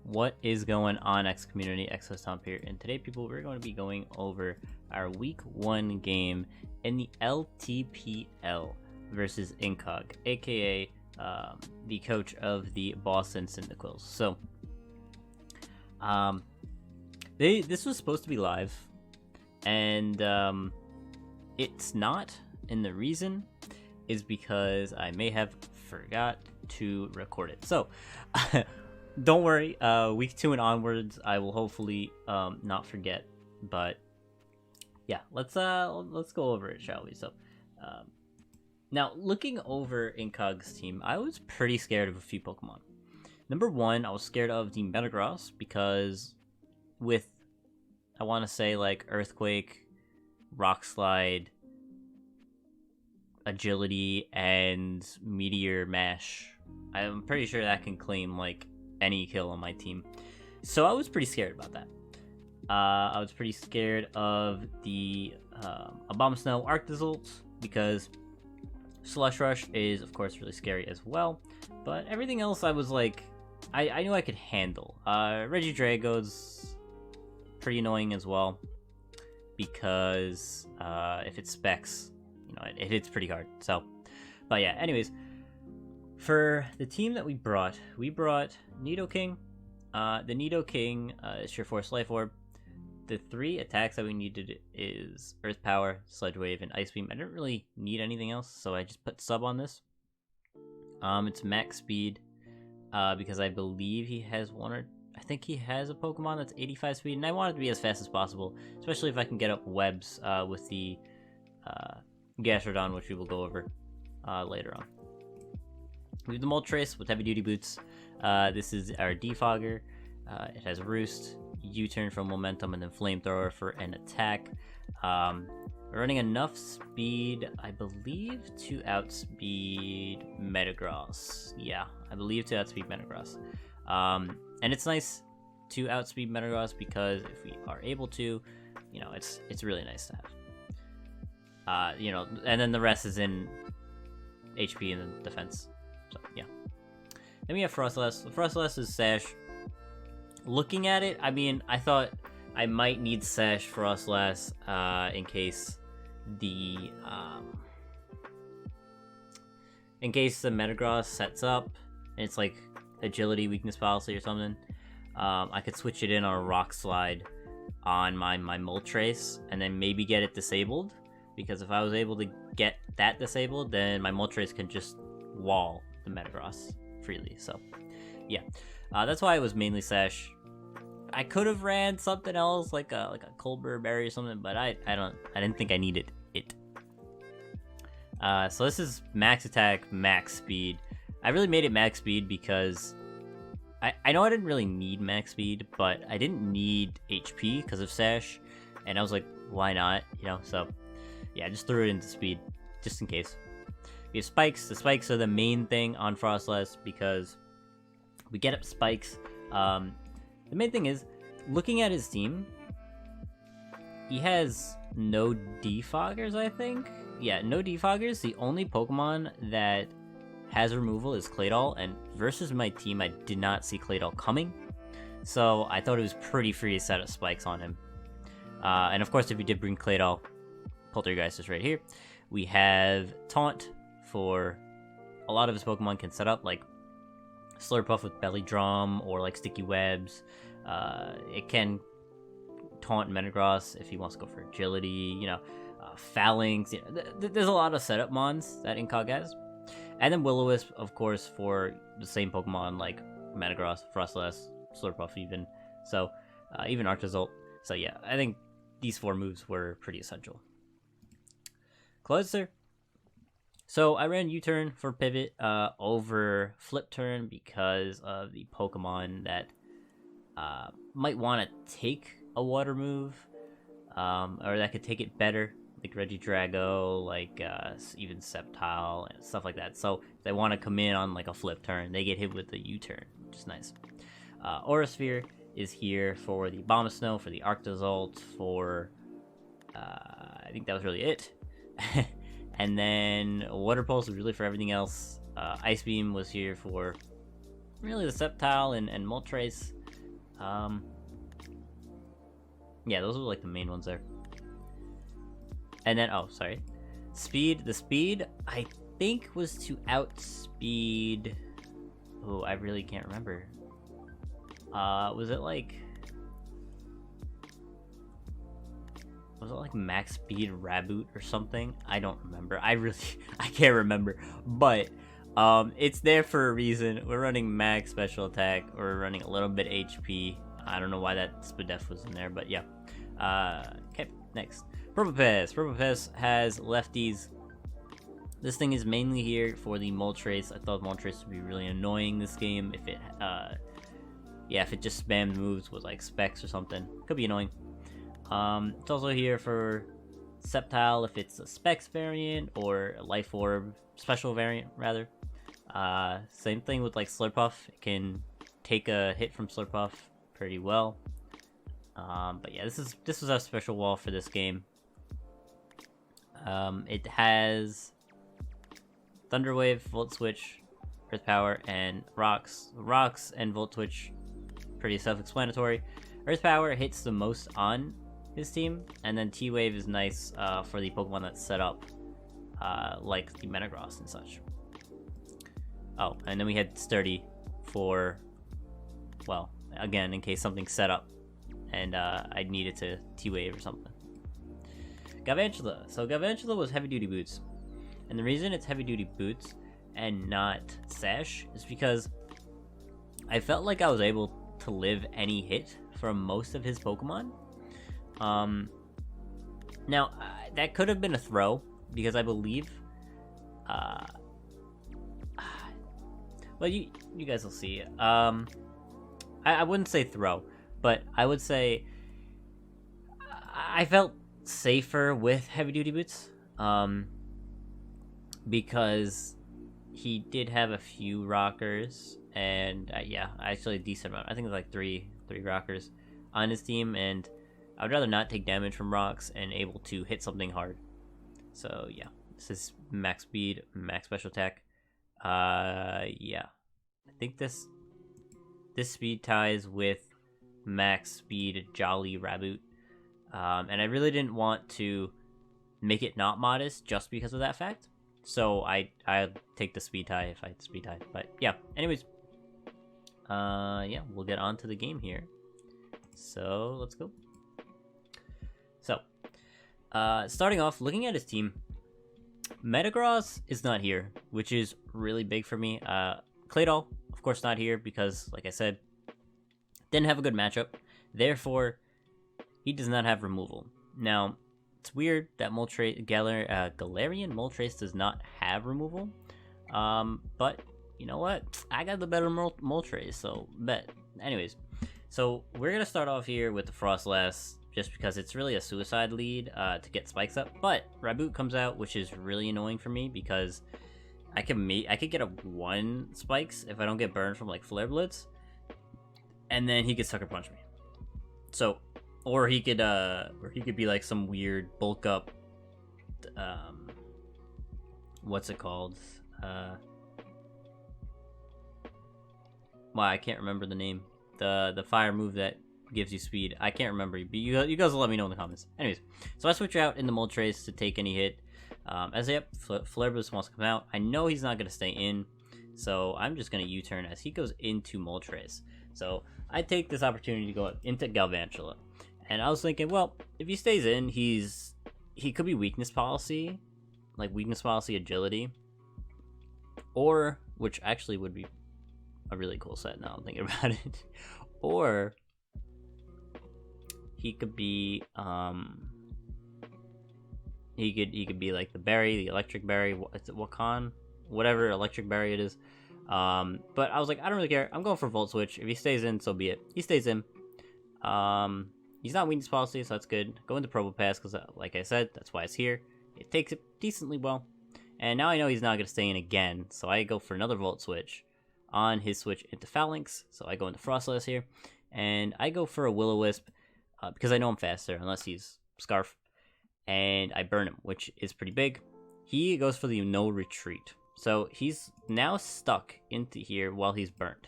What is going on, X community? Tom here, and today, people, we're going to be going over our week 1 game in the LTPL versus Incog, aka the coach of the Boston Cyndaquils. So, this was supposed to be live, and it's not. And the reason is because I may have forgot to record it. So. Don't worry, week 2 and onwards, I will hopefully not forget. But yeah, let's go over it, shall we? So, now looking over Incog's team, I was pretty scared of a few Pokemon. Number 1, I was scared of the Metagross because with, I want to say, like Earthquake, Rock Slide, Agility, and Meteor Mash, I'm pretty sure that can claim like any kill on my team. So I was pretty scared about that. I was pretty scared of the Abomasnow Arctozolt because Slush Rush is of course really scary as well, but everything else I was like, I knew I could handle. Regidrago's pretty annoying as well because if it specs, you know, it hits pretty hard. So, but yeah, anyways, for the team that we brought Nidoking. The Nidoking is Sheer Force Life Orb. The 3 attacks that we needed is Earth Power, Sludge Wave, and Ice Beam. I didn't really need anything else, so I just put Sub on this. It's max speed because I believe he has I think he has a Pokemon that's 85 speed, and I want it to be as fast as possible, especially if I can get up webs with the Gastrodon, which we will go over later on. We have the Moltres with Heavy Duty Boots. This is our Defogger. It has Roost, U-Turn for Momentum, and then Flamethrower for an attack. We're running enough speed, I believe, to outspeed Metagross. Yeah, I believe to outspeed Metagross. And it's nice to outspeed Metagross because if we are able to, you know, it's really nice to have. You know, and then the rest is in HP and the defense. So, yeah. Then we have Frostless. Frostless is Sash. Looking at it, I mean, I thought I might need Sash Frostless in case the Metagross sets up and it's like Agility Weakness Policy or something. I could switch it in on a Rock Slide on my Moltres and then maybe get it disabled, because if I was able to get that disabled, then my Moltres can just wall the Metagross freely. So yeah, that's why it was mainly Sash. I could have ran something else like a Colbur Berry or something, but I didn't think I needed it. So this is max attack, max speed. I really made it max speed because I know I didn't really need max speed, but I didn't need HP because of Sash, and I was like, why not, you know? So yeah, I just threw it into speed just in case. We have Spikes. The Spikes are the main thing on Frostless because we get up Spikes. The main thing is, looking at his team, he has no Defoggers, I think? Yeah, no Defoggers. The only Pokemon that has removal is Claydol, and versus my team, I did not see Claydol coming. So I thought it was pretty free to set up Spikes on him. And of course, if you did bring Claydol, Poltergeist is right here. We have Taunt for a lot of his Pokemon can set up, like Slurpuff with Belly Drum or like Sticky Webs. It can taunt Metagross if he wants to go for Agility, you know, Phalanx. You know, there's a lot of setup mons that Incog has. And then Will-O-Wisp, of course, for the same Pokemon like Metagross, Frostless, Slurpuff even. So, even Arctozolt. So yeah, I think these 4 moves were pretty essential. Clawitzer. So I ran U-Turn for Pivot over Flip Turn because of the Pokemon that might want to take a water move, or that could take it better, like Regidrago, like even Sceptile and stuff like that. So if they want to come in on like a Flip Turn, they get hit with the U-Turn, which is nice. Aura Sphere is here for the Abomasnow, for the Arctozolt, for I think that was really it. And then Water Pulse was really for everything else. Ice Beam was here for really the Sceptile and Moltres. Yeah, those are like the main ones there. And then, oh, sorry. Speed. The speed, I think, was to outspeed... Oh, I really can't remember. Was it like max speed Raboot or something? I don't remember. I can't remember. But it's there for a reason. We're running max special attack. We're running a little bit HP. I don't know why that Spadef was in there, but yeah. Okay, next. Purple Pass has lefties. This thing is mainly here for the Moltres. I thought Moltres would be really annoying this game if it, if it just spammed moves with like specs or something. Could be annoying. It's also here for Sceptile if it's a specs variant or a Life Orb special variant, rather. Same thing with like Slurpuff. It can take a hit from Slurpuff pretty well. But yeah, this was our special wall for this game. It has Thunderwave, Volt Switch, Earth Power, and Rocks. Rocks and Volt Switch, pretty self-explanatory. Earth Power hits the most on his team, and then T-Wave is nice for the Pokemon that's set up, like the Metagross and such. Oh, and then we had Sturdy for, well, again, in case something's set up and I needed to T-Wave or something. Galvantula. So Galvantula was Heavy Duty Boots. And the reason it's Heavy Duty Boots and not Sash is because I felt like I was able to live any hit from most of his Pokemon. Now, that could have been a throw, because I believe... well, you guys will see. I wouldn't say throw, but I would say I felt safer with Heavy Duty Boots. Because he did have a few rockers, and yeah, actually a decent amount. I think it was like three rockers on his team, and I would rather not take damage from rocks and able to hit something hard. So yeah, this is max speed, max special attack. Yeah, I think this speed ties with max speed Jolly Raboot, and I really didn't want to make it not modest just because of that fact. So I'll take the speed tie if I had speed tie. But yeah, anyways, yeah, we'll get on to the game here. So let's go. So, starting off, looking at his team, Metagross is not here, which is really big for me. Claydol, of course, not here because, like I said, didn't have a good matchup. Therefore, he does not have removal. Now, it's weird that Galarian Moltres does not have removal. But you know what? I got the better Moltres, so bet. Anyways, so we're gonna start off here with the Frostlass, just because it's really a suicide lead to get spikes up. But Raboot comes out, which is really annoying for me because I could get a 1 spikes if I don't get burned from like Flare Blitz, and then he could Sucker Punch me. So. Or he could be like some weird bulk up, what's it called? Well, I can't remember the name. The fire move that gives you speed. I can't remember. But you guys will let me know in the comments. Anyways, so I switch out in the Moltres to take any hit. As Flare Blitz wants to come out. I know he's not gonna stay in, so I'm just gonna U-turn as he goes into Moltres. So I take this opportunity to go into Galvantula. And I was thinking, well, if he stays in, he could be weakness policy, like weakness policy agility, or, which actually would be a really cool set now I'm thinking about it, or he could be he could be like the berry, the electric berry, it's Wakan, whatever electric berry it is. But I was like, I don't really care. I'm going for Volt Switch. If he stays in, so be it. He stays in. He's not weakness policy, so that's good. Go into Probopass, because like I said, that's why it's here. It takes it decently well. And now I know he's not going to stay in again, so I go for another Volt Switch on his switch into Phalanx. So I go into Frostlass here, and I go for a Will-O-Wisp, because I know I'm faster, unless he's Scarf. And I burn him, which is pretty big. He goes for the no retreat. So he's now stuck into here while he's burnt.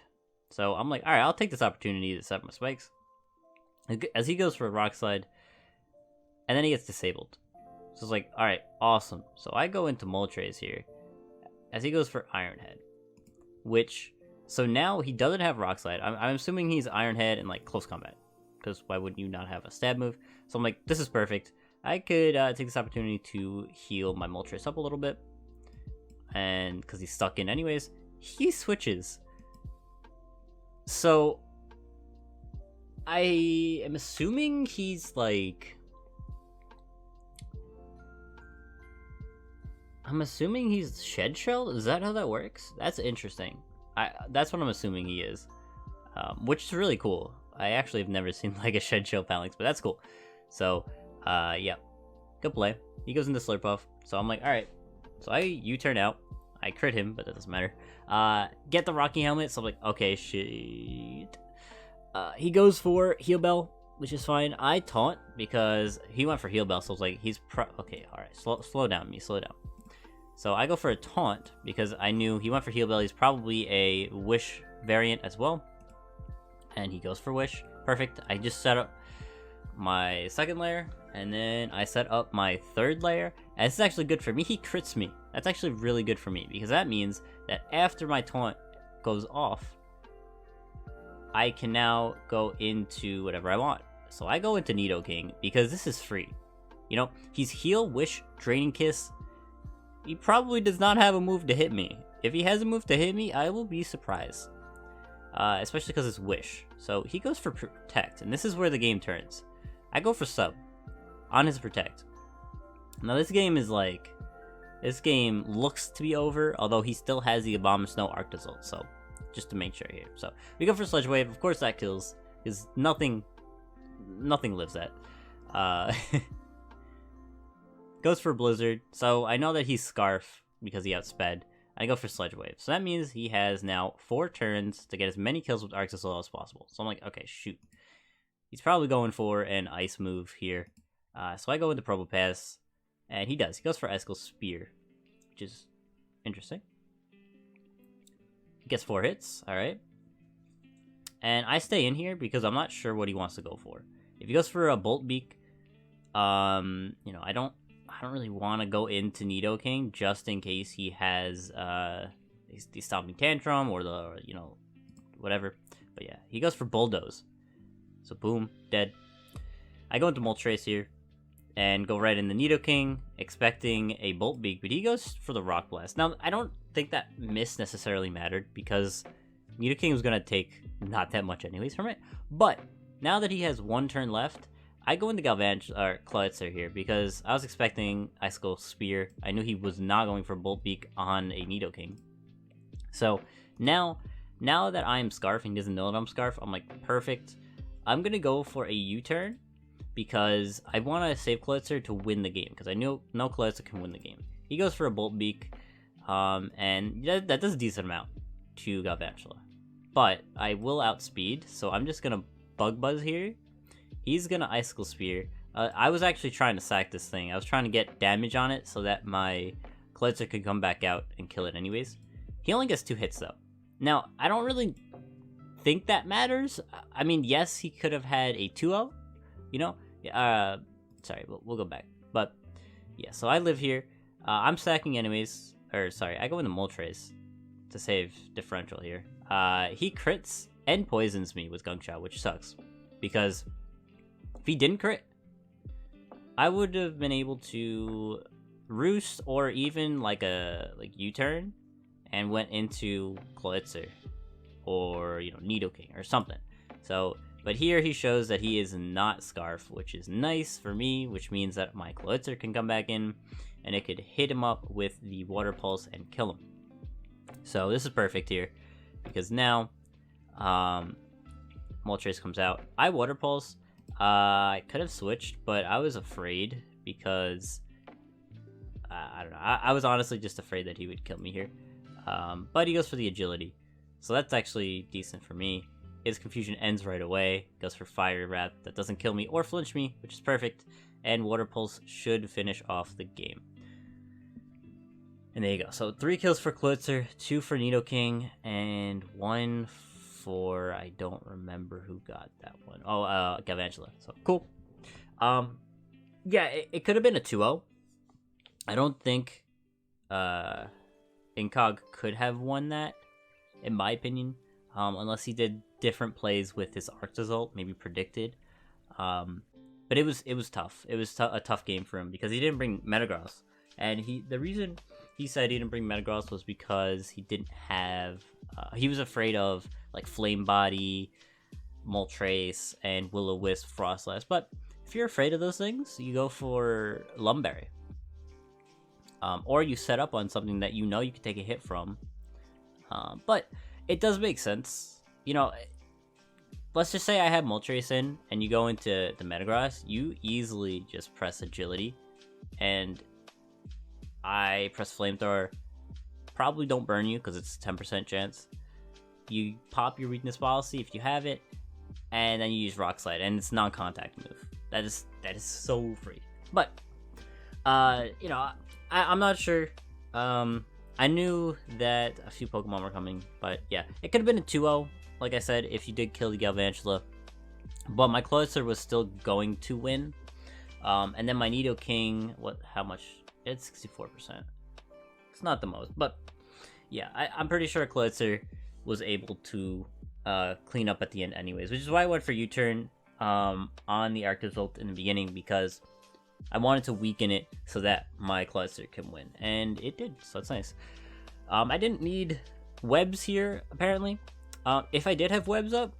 So I'm like, alright, I'll take this opportunity to set my spikes. As he goes for a Rock Slide, and then he gets disabled. So it's like, alright, awesome. So I go into Moltres here, as he goes for Iron Head. Which, so now he doesn't have Rock Slide. I'm assuming he's Iron Head in like close combat. Because why wouldn't you not have a stab move? So I'm like, this is perfect. I could take this opportunity to heal my Moltres up a little bit. And because he's stuck in anyways, he switches. So I am assuming he's like, I'm assuming he's Shed Shell? Is that how that works? That's interesting. That's what I'm assuming he is. Which is really cool. I actually have never seen like a Shed Shell Phalanx, but that's cool. So, yeah. Good play. He goes into Slurpuff. So I'm like, alright. So I U-turn out. I crit him, but that doesn't matter. Get the Rocky Helmet. So I'm like, okay, shit. He goes for Heal Bell, which is fine. I taunt because he went for Heal Bell. So I was like, he's okay, alright. Slow down, me. Slow down. So I go for a taunt because I knew he went for Heal Bell. He's probably a Wish variant as well. And he goes for Wish. Perfect. I just set up my second layer, and then I set up my third layer. And this is actually good for me. He crits me. That's actually really good for me, because that means that after my taunt goes off, I can now go into whatever I want. So I go into Nidoking, because this is free. You know, he's Heal, Wish, Draining Kiss. He probably does not have a move to hit me. If he has a move to hit me, I will be surprised. Especially because it's Wish. So he goes for Protect, and this is where the game turns. I go for Sub on his Protect. Now this game is like, this game looks to be over, although he still has the Abomasnow Arctozolt, so just to make sure here. So we go for Sludge Wave. Of course that kills, because nothing lives that. Goes for Blizzard, so I know that he's Scarf because he outsped. I go for Sludge Wave. So that means he has now 4 turns to get as many kills with Arctozolt as possible. So I'm like, okay, shoot. He's probably going for an Ice move here. So I go into Probopass, and he does. He goes for Icicle Spear, which is interesting. He gets 4 hits, alright. And I stay in here because I'm not sure what he wants to go for. If he goes for a Bolt Beak, you know, I don't really want to go into Nidoking just in case he has the Stomping Tantrum or the, you know, whatever. But yeah, he goes for Bulldoze. So boom, dead. I go into Moltres here and go right in the Nidoking, expecting a Bolt Beak, but he goes for the Rock Blast. Now, I don't think that miss necessarily mattered because Nidoking was going to take not that much anyways from it. But now that he has 1 turn left, I go into Clawitzer here because I was expecting Icicle Spear. I knew he was not going for Bolt Beak on a Nidoking. So now that I'm Scarf and he doesn't know that I'm Scarf, I'm like, perfect. I'm going to go for a U-turn because I want to save Clawitzer to win the game because I know Clawitzer can win the game. He goes for a Bolt Beak, and that does a decent amount to Galvantula. But I will outspeed, so I'm just going to Bug Buzz here. He's going to Icicle Spear. I was actually trying to sack this thing. I was trying to get damage on it so that my Clawitzer could come back out and kill it anyways. He only gets 2 hits though. Now, I don't really think that matters. I mean, yes, he could have had a 2-0, you know? Sorry, we'll go back. But, yeah, so I live here. I'm stacking anyways. Or, sorry, I go into Moltres to save differential here. He crits and poisons me with Gunk Shot, which sucks. Because if he didn't crit, I would have been able to Roost or even like a U-turn and went into Clawitzer or, you know, Nidoking or something. So, but here he shows that he is not Scarf, which is nice for me, which means that my Clawitzer can come back in and it could hit him up with the Water Pulse and kill him. So this is perfect here because now Moltres comes out. I Water Pulse. I could have switched, but I was afraid because I don't know. I was honestly just afraid that he would kill me here. But he goes for the Agility. So that's actually decent for me. His Confusion ends right away. Goes for Fire Wrap. That doesn't kill me or flinch me, which is perfect. And Water Pulse should finish off the game. And there you go. So 3 kills for Clawitzer, 2 for Nidoking, and 1 for, I don't remember who got that one. Oh, Galvantula. So, cool. Yeah, it could have been a 2-0. I don't think Incog could have won that, in my opinion, unless he did different plays with his arc result, maybe predicted. But it was tough. It was a tough game for him because he didn't bring Metagross, and the reason he said he didn't bring Metagross was because he didn't have. He was afraid of like Flame Body, Moltres, and Will-O-Wisp, Frostlass. But if you're afraid of those things, you go for Lumberry. Or you set up on something that you know you can take a hit from. But it does make sense. You know, let's just say I have Moltres in, and you go into the Metagross, you easily just press Agility, and I press Flamethrower. Probably don't burn you, because it's a 10% chance. You pop your Weakness Policy if you have it, and then you use Rock Slide, and it's non-contact move. That is so free. But, you know, I'm not sure. I knew that a few Pokemon were coming, but yeah, it could have been a 2-0, like I said, if you did kill the Galvantula. But my Clawitzer was still going to win. And then my Nidoking, how much? It's 64%. It's not the most, but yeah, I'm pretty sure Clawitzer was able to clean up at the end anyways, which is why I went for U-turn on the Arc result in the beginning, because I wanted to weaken it so that my Clawitzer can win, and it did, so that's nice. I didn't need webs here, apparently. If I did have webs up,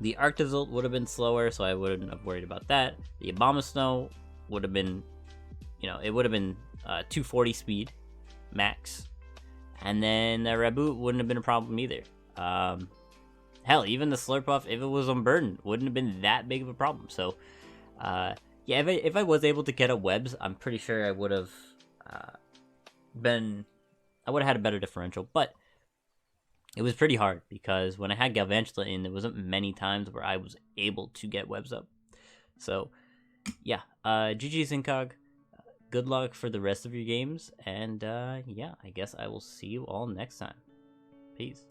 the Arc result would have been slower, so I wouldn't have worried about that. The Abomasnow would have been, you know, it would have been 240 speed max, and then the Reboot wouldn't have been a problem either. Hell, even the Slurpuff, if it was unburdened, wouldn't have been that big of a problem. So, yeah, if I was able to get up webs, I'm pretty sure I would have had a better differential. But it was pretty hard, because when I had Galvantula in, there wasn't many times where I was able to get webs up. So, yeah, GG's Incog. Good luck for the rest of your games, and yeah, I guess I will see you all next time. Peace.